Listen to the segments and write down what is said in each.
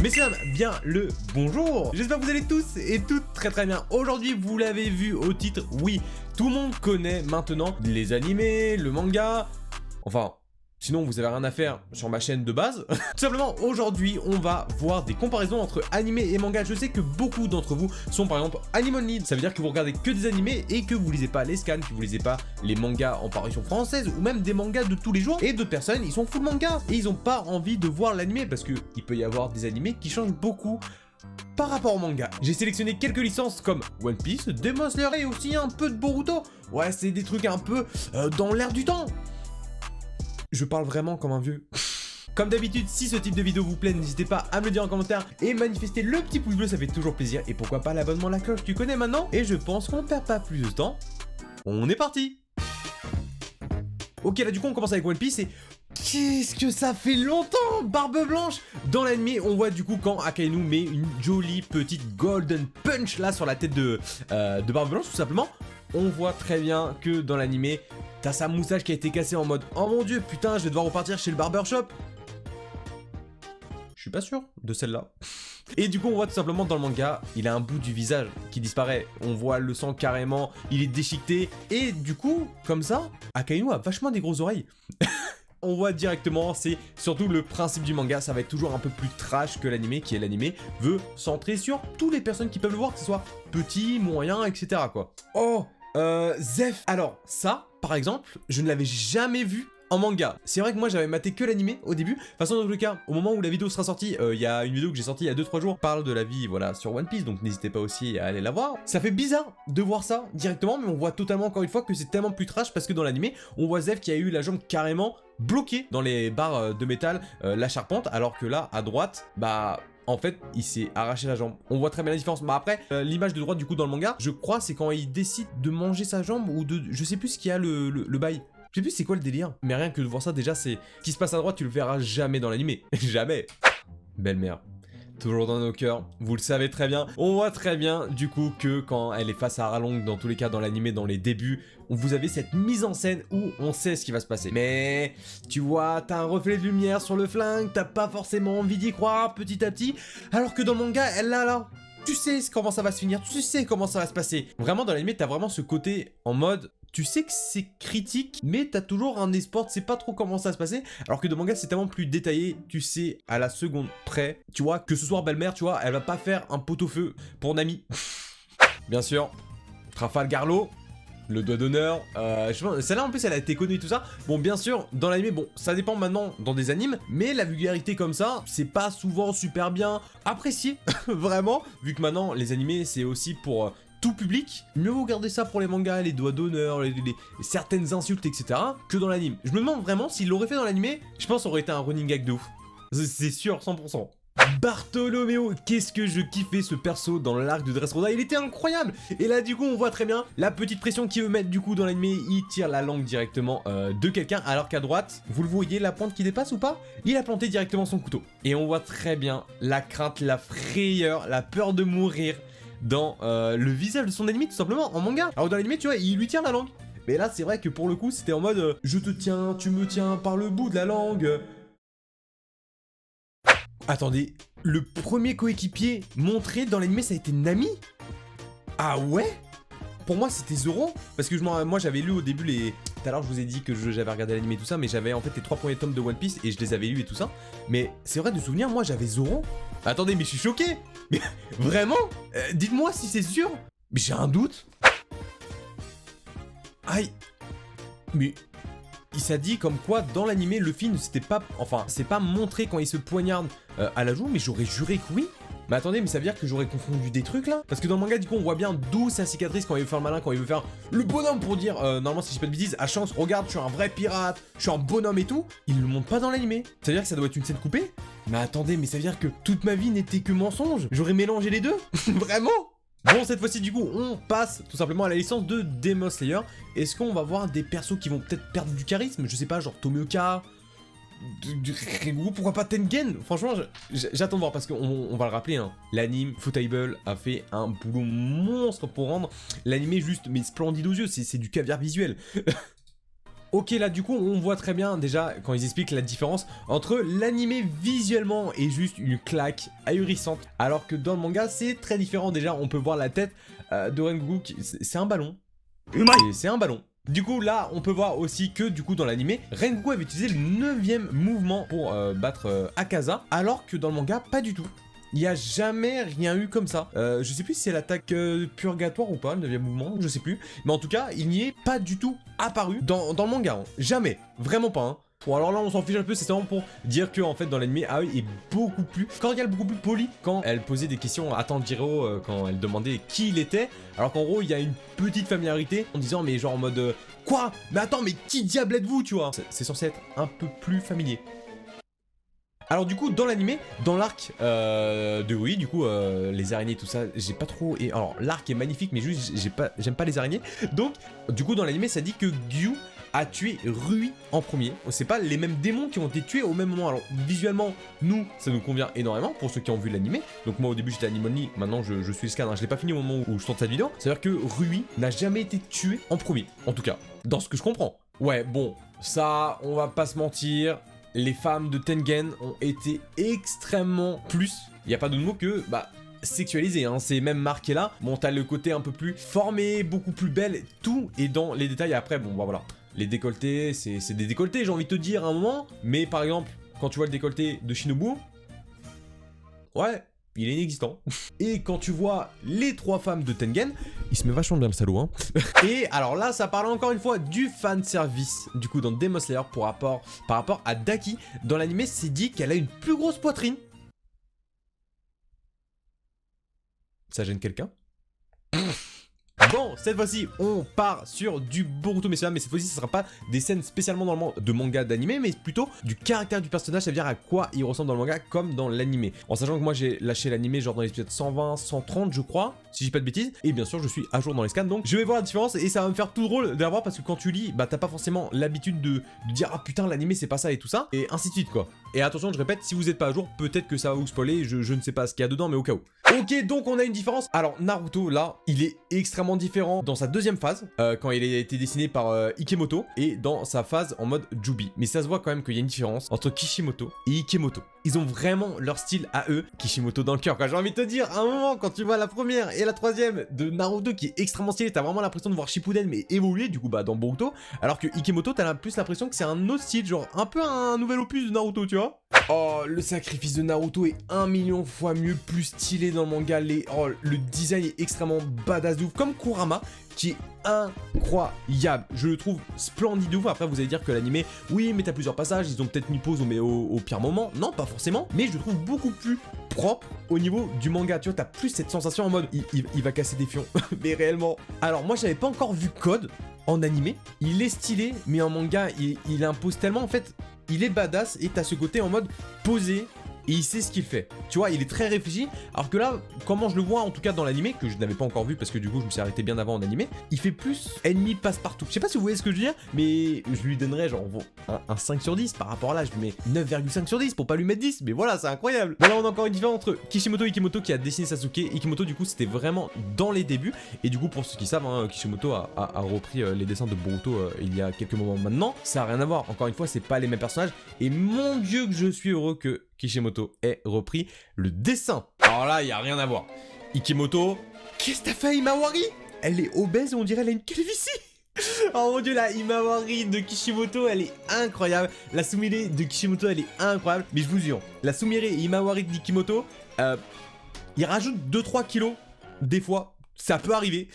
Messieurs, bien le bonjour. J'espère que vous allez tous et toutes très bien. Aujourd'hui, vous l'avez vu au titre, oui, tout le monde connaît maintenant les animés, le manga, enfin... Sinon, vous avez rien à faire sur ma chaîne de base. Tout simplement, aujourd'hui, on va voir des comparaisons entre animé et manga. Je sais que beaucoup d'entre vous sont par exemple anime only. Ça veut dire que vous regardez que des animés et que vous lisez pas les scans, que vous lisez pas les mangas en parution française ou même des mangas de tous les jours. Et d'autres personnes, ils sont full manga et ils ont pas envie de voir l'animé parce que il peut y avoir des animés qui changent beaucoup par rapport au manga. J'ai sélectionné quelques licences comme One Piece, Demon Slayer et aussi un peu de Boruto. Ouais, c'est des trucs un peu dans l'air du temps. Je parle vraiment comme un vieux. Comme d'habitude, si ce type de vidéo vous plaît, n'hésitez pas à me le dire en commentaire et manifester le petit pouce bleu, ça fait toujours plaisir. Et pourquoi pas l'abonnement, la cloche, tu connais maintenant. Et je pense qu'on perd pas plus de temps. On est parti. Ok, là du coup on commence avec One Piece et... Qu'est-ce que ça fait longtemps, Barbe Blanche. Dans l'anime, on voit du coup quand Akainu met une jolie petite golden punch là sur la tête de Barbe Blanche tout simplement. On voit très bien que dans l'anime, t'as sa moustache qui a été cassée en mode « Oh mon dieu, putain, je vais devoir repartir chez le barbershop !» Je suis pas sûr de celle-là. Et du coup, on voit tout simplement dans le manga, il a un bout du visage qui disparaît. On voit le sang carrément, il est déchiqueté. Et du coup, comme ça, Akainu a vachement des grosses oreilles. On voit directement, c'est surtout le principe du manga, ça va être toujours un peu plus trash que l'animé, qui est l'animé veut centrer sur toutes les personnes qui peuvent le voir, que ce soit petit, moyen, etc. quoi. Oh, Zef. Alors ça, par exemple, je ne l'avais jamais vu en manga. C'est vrai que moi j'avais maté que l'animé au début. De toute façon, dans tous les cas, au moment où la vidéo sera sortie, il y a une vidéo que j'ai sortie il y a 2-3 jours, parle de la vie, voilà, sur One Piece, donc n'hésitez pas aussi à aller la voir. Ça fait bizarre de voir ça directement, mais on voit totalement encore une fois que c'est tellement plus trash parce que dans l'animé, on voit Zef qui a eu la jambe carrément bloquée dans les barres de métal, la charpente, alors que là, à droite, bah... En fait, il s'est arraché la jambe. On voit très bien la différence. Mais après, l'image de droite du coup dans le manga, je crois c'est quand il décide de manger sa jambe ou de... Je sais plus ce qu'il y a le bail. Je sais plus c'est quoi le délire. Mais rien que de voir ça déjà, c'est... Ce qui se passe à droite, tu le verras jamais dans l'animé. Jamais. Belle-mère. Toujours dans nos cœurs, vous le savez très bien. On voit très bien du coup que quand elle est face à Arlong, dans tous les cas dans l'animé, dans les débuts, vous avez cette mise en scène où on sait ce qui va se passer. Mais tu vois, t'as un reflet de lumière sur le flingue, t'as pas forcément envie d'y croire petit à petit, alors que dans le manga, elle là, tu sais comment ça va se finir, tu sais comment ça va se passer. Vraiment dans l'animé, t'as vraiment ce côté en mode... Tu sais que c'est critique, mais t'as toujours un espoir, tu sais pas trop comment ça va se passer. Alors que dans le manga, c'est tellement plus détaillé, tu sais à la seconde près. Tu vois, que ce soit belle-mère, tu vois, elle va pas faire un pot-au-feu pour Nami. Bien sûr, Trafalgar Law, le doigt d'honneur. Celle-là, en plus, elle a été connue et tout ça. Bon, bien sûr, dans l'anime, bon, ça dépend maintenant dans des animes, mais la vulgarité comme ça, c'est pas souvent super bien apprécié. Vraiment, vu que maintenant, les animés, c'est aussi pour... tout public, mieux vaut garder ça pour les mangas, les doigts d'honneur, les certaines insultes, etc. que dans l'anime. Je me demande vraiment s'il l'aurait fait dans l'anime, je pense que ça aurait été un running gag de ouf. C'est sûr, 100%. Bartholoméo, qu'est-ce que je kiffais ce perso dans l'arc de Dressrosa, il était incroyable. Et là du coup on voit très bien la petite pression qu'il veut mettre du coup dans l'anime, il tire la langue directement de quelqu'un, alors qu'à droite, vous le voyez la pointe qui dépasse ou pas? Il a planté directement son couteau. Et on voit très bien la crainte, la frayeur, la peur de mourir dans le visage de son ennemi tout simplement en manga. Alors dans l'anime tu vois il lui tire la langue. Mais là c'est vrai que pour le coup c'était en mode je te tiens, tu me tiens par le bout de la langue. Attendez, le premier coéquipier montré dans l'anime ça a été Nami? Ah ouais? Pour moi c'était Zoro. Parce que moi j'avais lu au début les... Tout à l'heure je vous ai dit que j'avais regardé l'anime et tout ça, mais j'avais en fait les 3 premiers tomes de One Piece et je les avais lus et tout ça. Mais c'est vrai de souvenir, moi j'avais Zoro. Attendez, mais je suis choqué. Mais vraiment? Dites-moi si c'est sûr. Mais j'ai un doute. Aïe. Mais il s'est dit comme quoi dans l'anime Luffy ne s'était pas... Enfin, c'est pas montré quand il se poignarde à la joue, mais j'aurais juré que oui. Mais attendez, mais ça veut dire que j'aurais confondu des trucs là? Parce que dans le manga du coup on voit bien d'où sa cicatrice quand il veut faire le malin, quand il veut faire le bonhomme pour dire normalement si je dis pas de bêtises, à chance, regarde, je suis un vrai pirate, je suis un bonhomme et tout. Il le montre pas dans l'anime. Ça veut dire que ça doit être une scène coupée? Mais attendez, mais ça veut dire que toute ma vie n'était que mensonge? J'aurais mélangé les deux? Vraiment? Bon, cette fois-ci, du coup, on passe tout simplement à la licence de Demon Slayer. Est-ce qu'on va voir des persos qui vont peut-être perdre du charisme? Je sais pas, genre Tomioka, Regu, pourquoi pas Tengen? Franchement, j'attends de voir parce qu'on va le rappeler, hein, l'anime Futable a fait un boulot monstre pour rendre l'anime juste, mais splendide aux yeux, c'est du caviar visuel. Ok, là du coup on voit très bien déjà quand ils expliquent la différence entre l'animé visuellement est juste une claque ahurissante, alors que dans le manga c'est très différent. Déjà on peut voir la tête de Rengoku, c'est un ballon. C'est un ballon. Du coup là on peut voir aussi que du coup dans l'animé Rengoku avait utilisé le 9e mouvement pour battre Akaza, alors que dans le manga pas du tout. Il n'y a jamais rien eu comme ça. Je sais plus si c'est l'attaque purgatoire ou pas, le 9e mouvement, je sais plus. Mais en tout cas, il n'y est pas du tout apparu dans le manga. Hein. Jamais. Vraiment pas. Hein. Bon, alors là, on s'en fiche un peu, c'est vraiment pour dire que en fait, dans l'anime, Aoi est beaucoup plus cordial, beaucoup plus poli quand elle posait des questions à Tanjiro, quand elle demandait qui il était. Alors qu'en gros, il y a une petite familiarité en disant, mais genre en mode quoi? Mais attends, mais qui diable êtes-vous, tu vois? C'est censé être un peu plus familier. Alors du coup dans l'animé, dans l'arc de oui, du coup les araignées tout ça, j'ai pas trop... Et alors l'arc est magnifique mais juste j'aime pas les araignées. Donc du coup dans l'animé ça dit que Gyu a tué Rui en premier. C'est pas les mêmes démons qui ont été tués au même moment. Alors visuellement nous ça nous convient énormément pour ceux qui ont vu l'animé. Donc moi au début j'étais anime only, maintenant je suis le scan, hein. Je l'ai pas fini au moment où je tourne cette vidéo. C'est à dire que Rui n'a jamais été tué en premier. En tout cas dans ce que je comprends. Ouais bon ça on va pas se mentir. Les femmes de Tengen ont été extrêmement plus, il n'y a pas d'autre mot que, sexualisées, hein, c'est même marqué là. Bon, t'as le côté un peu plus formé, beaucoup plus belle, tout est dans les détails. Après, bon, voilà, les décolletés, c'est des décolletés, j'ai envie de te dire à un moment. Mais par exemple, quand tu vois le décolleté de Shinobu, ouais, il est inexistant. Et quand tu vois les 3 femmes de Tengen, il se met vachement bien le salaud, hein. Et alors là, ça parle encore une fois du fanservice. Du coup, dans Demon Slayer, par rapport à Daki, dans l'animé, c'est dit qu'elle a une plus grosse poitrine. Ça gêne quelqu'un? Bon, cette fois-ci, on part sur du Boruto, messieurs, mais cette fois-ci, ce sera pas des scènes spécialement dans le de manga d'animé, mais plutôt du caractère du personnage, ça veut dire à quoi il ressemble dans le manga comme dans l'animé. En sachant que moi, j'ai lâché l'animé genre dans l'épisode 120, 130, je crois, si j'ai pas de bêtises, et bien sûr, je suis à jour dans les scans, donc je vais voir la différence, et ça va me faire tout drôle de la voir, parce que quand tu lis, t'as pas forcément l'habitude de dire « Ah putain, l'animé, c'est pas ça, et tout ça », et ainsi de suite, quoi. Et attention, je répète, si vous êtes pas à jour, peut-être que ça va vous spoiler, je ne sais pas ce qu'il y a dedans, mais au cas où. Ok, donc on a une différence. Alors, Naruto, là, il est extrêmement différent dans sa deuxième phase, quand il a été dessiné par Ikemoto, et dans sa phase en mode Jubi. Mais ça se voit quand même qu'il y a une différence entre Kishimoto et Ikemoto. Ils ont vraiment leur style à eux. Kishimoto dans le cœur, quoi. J'ai envie de te dire, à un moment, quand tu vois la première et la troisième de Naruto qui est extrêmement stylée, t'as vraiment l'impression de voir Shippuden, mais évoluer, du coup, dans Boruto. Alors que Ikemoto, t'as plus l'impression que c'est un autre style, genre un peu un nouvel opus de Naruto, tu vois. Oh, le sacrifice de Naruto est 1 million fois mieux, plus stylé dans le manga. Le design est extrêmement badass de ouf, comme Kurama, qui est incroyable. Je le trouve splendide de ouf. Après, vous allez dire que l'animé, oui, mais t'as plusieurs passages, ils ont peut-être mis pause au pire moment. Non, pas forcément, mais je le trouve beaucoup plus propre au niveau du manga. Tu vois, t'as plus cette sensation en mode, il va casser des fions, mais réellement. Alors, moi, j'avais pas encore vu Code en animé. Il est stylé, mais en manga, il impose tellement, en fait... Il est badass et t'as ce côté en mode posé et il sait ce qu'il fait. Tu vois, il est très réfléchi. Alors que là, comment je le vois en tout cas dans l'animé, que je n'avais pas encore vu parce que du coup je me suis arrêté bien avant en animé, il fait plus ennemi passe-partout. Je sais pas si vous voyez ce que je veux dire, mais je lui donnerais genre un 5 sur 10 par rapport à là. Je lui mets 9,5 sur 10 pour pas lui mettre 10. Mais voilà, c'est incroyable. Bon là, on a encore une différence entre Kishimoto et Ikemoto qui a dessiné Sasuke. Ikemoto du coup c'était vraiment dans les débuts. Et du coup pour ceux qui savent, hein, Kishimoto a repris les dessins de Boruto il y a quelques moments maintenant. Ça a rien à voir. Encore une fois, c'est pas les mêmes personnages. Et mon dieu que je suis heureux que Kishimoto ait repris le dessin. Alors là, il n'y a rien à voir. Ikemoto, qu'est-ce que t'as fait, Himawari? Elle est obèse et on dirait elle a une calvitie. Oh mon dieu, la Himawari de Kishimoto, elle est incroyable. La Sumire de Kishimoto, elle est incroyable. Mais je vous jure, la Sumire et Himawari de Kishimoto, il rajoute 2-3 kilos. Des fois, ça peut arriver.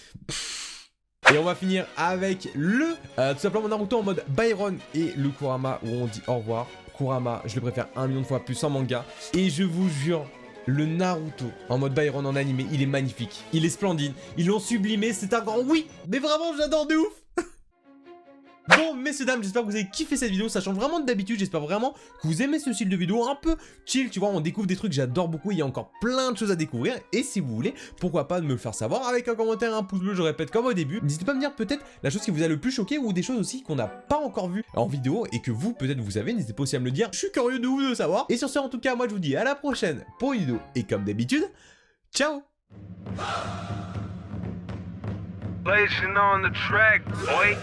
Et on va finir avec tout simplement Naruto en mode Byron et le Kurama où on dit au revoir. Kurama, je le préfère 1 million de fois plus en manga. Et je vous jure, le Naruto en mode Byron en animé, il est magnifique. Il est splendide. Ils l'ont sublimé, c'est un grand oui. Mais vraiment, j'adore de ouf. Bon, messieurs, dames, j'espère que vous avez kiffé cette vidéo. Ça change vraiment d'habitude. J'espère vraiment que vous aimez ce style de vidéo un peu chill. Tu vois, on découvre des trucs, j'adore beaucoup. Il y a encore plein de choses à découvrir. Et si vous voulez, pourquoi pas de me le faire savoir avec un commentaire, un pouce bleu, je répète comme au début. N'hésitez pas à me dire peut-être la chose qui vous a le plus choqué ou des choses aussi qu'on n'a pas encore vues en vidéo et que vous, peut-être, vous savez. N'hésitez pas aussi à me le dire. Je suis curieux de vous de savoir. Et sur ce, en tout cas, moi, je vous dis à la prochaine pour une vidéo. Et comme d'habitude, ciao! Blazing on the track, boy.